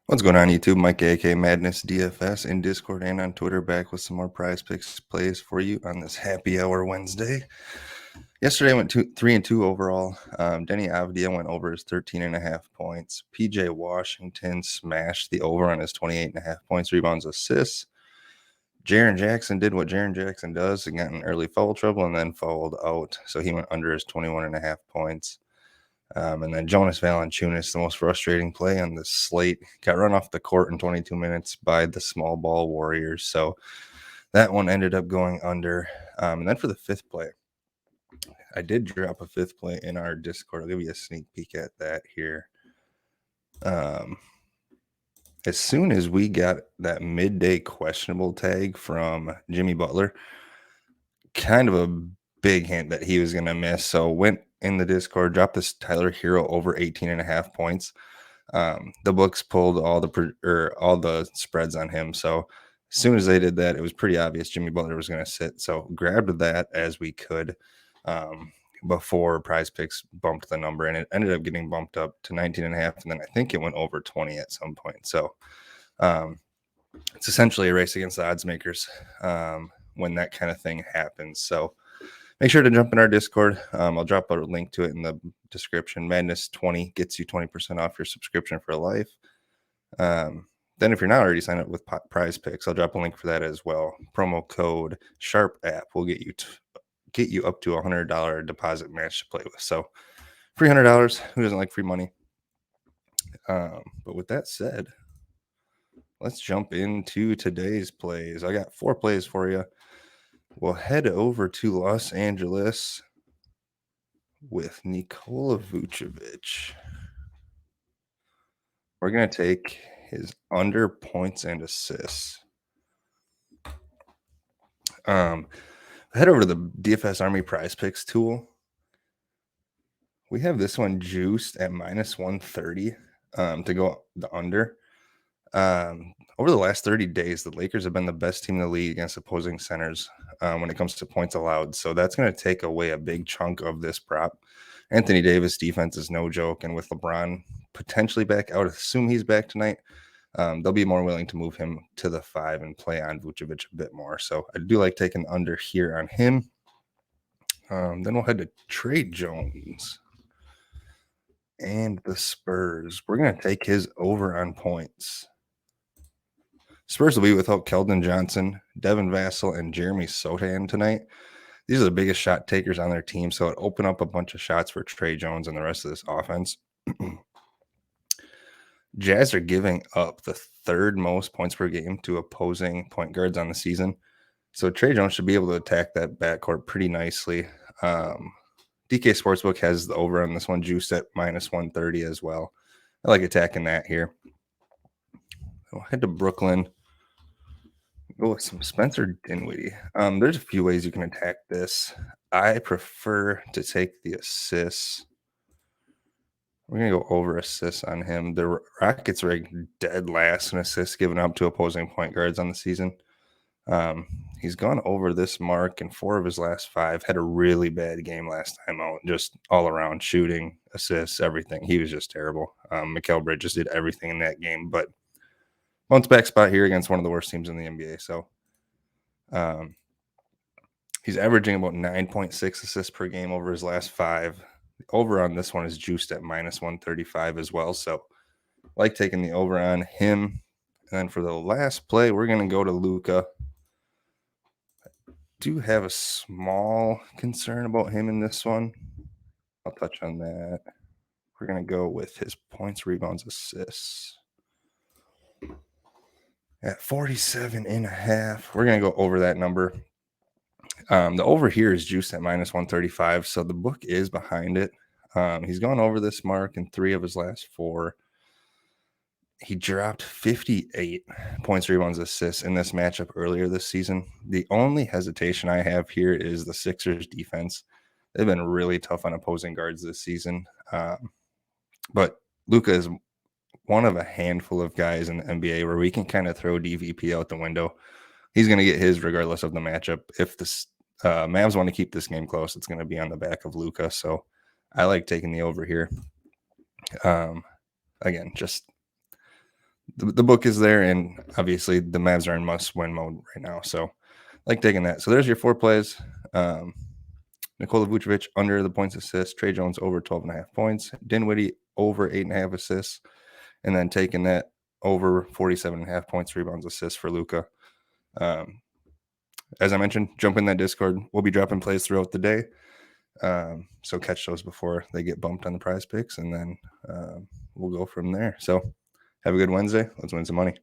What's going on, YouTube? Mike, aka Madness DFS, in Discord and on Twitter, back with some more PrizePicks plays for you on this happy hour Wednesday. Yesterday I went 3-2 overall. Denny Avdia went over his 13.5 points. PJ Washington smashed the over on his 28.5 points, rebounds, assists. Jaren Jackson did what Jaren Jackson does and got in early foul trouble and then fouled out. So he went under his 21.5 points. And then Jonas Valanciunas, the most frustrating play on the slate, got run off the court in 22 minutes by the small ball Warriors. So that one ended up going under. And then for the fifth play, I did drop a fifth play in our Discord. I'll give you a sneak peek at that here. As soon as we got that midday questionable tag from Jimmy Butler, kind of a big hint that he was going to miss. So went in the Discord, dropped this Tyler Hero over 18.5 points. The books pulled all the spreads on him. So as soon as they did that, it was pretty obvious Jimmy Butler was going to sit. So grabbed that as we could before PrizePicks bumped the number, and it ended up getting bumped up to 19.5, and then I think it went over 20 at some point. So it's essentially a race against the odds makers when that kind of thing happens. So make sure to jump in our Discord. I'll drop a link to it in the description. Madness 20 gets you 20% off your subscription for life. Then if you're not already signed up with PrizePicks, I'll drop a link for that as well. Promo code Sharp App will get you up to $100 deposit match to play with. So $300. Who doesn't like free money? But with that said, let's jump into today's plays. I got 4 plays for you. We'll head over to Los Angeles with Nikola Vucevic. We're going to take his under points and assists. Head over to the DFS Army PrizePicks tool. We have this one juiced at minus 130 to go the under. Over the last 30 days, the Lakers have been the best team in the league against opposing centers when it comes to points allowed. So that's going to take away a big chunk of this prop. Anthony Davis' defense is no joke. And with LeBron potentially back, I would assume he's back tonight. They'll be more willing to move him to the 5 and play on Vucevic a bit more. So I do like taking under here on him. Then we'll head to Trey Jones and the Spurs. We're going to take his over on points. Spurs will be without Keldon Johnson, Devin Vassell, and Jeremy Sohan tonight. These are the biggest shot takers on their team, so it opened up a bunch of shots for Trey Jones and the rest of this offense. Jazz are giving up the 3rd most points per game to opposing point guards on the season. So Trey Jones should be able to attack that backcourt pretty nicely. DK Sportsbook has the over on this one juiced at minus 130 as well. I like attacking that here. We'll head to Brooklyn. Go with some Spencer Dinwiddie. There's a few ways you can attack this. I prefer to take the assists. We're going to go over assists on him. The Rockets are dead last in assists given up to opposing point guards on the season. He's gone over this mark in 4 of his last 5. Had a really bad game last time out. Just all around shooting, assists, everything. He was just terrible. Mikal Bridges did everything in that game, but bounce back spot here against one of the worst teams in the NBA. So he's averaging about 9.6 assists per game over his last 5. The over on this one is juiced at minus 135 as well. So I like taking the over on him. And then for the last play, we're going to go to Luka. I do have a small concern about him in this one. I'll touch on that. We're going to go with his points, rebounds, assists. At 47.5, we're going to go over that number. The over here is juiced at minus 135, so the book is behind it. He's gone over this mark in 3 of his last 4. He dropped 58 points, rebounds, assists in this matchup earlier this season. The only hesitation I have here is the Sixers defense. They've been really tough on opposing guards this season. But Luka is one of a handful of guys in the NBA where we can kind of throw DVP out the window. He's going to get his regardless of the matchup. If the Mavs want to keep this game close, it's going to be on the back of Luka. So I like taking the over here. Again, just the book is there, and obviously the Mavs are in must-win mode right now. So like taking that. So there's your 4 plays. Nikola Vucevic under the points assist, Trey Jones over 12.5 points, Dinwiddie over 8.5 assists, and then taking that over 47.5 points, rebounds, assists for Luka. As I mentioned, jump in that Discord. We'll be dropping plays throughout the day. So catch those before they get bumped on the PrizePicks, and then we'll go from there. So have a good Wednesday. Let's win some money.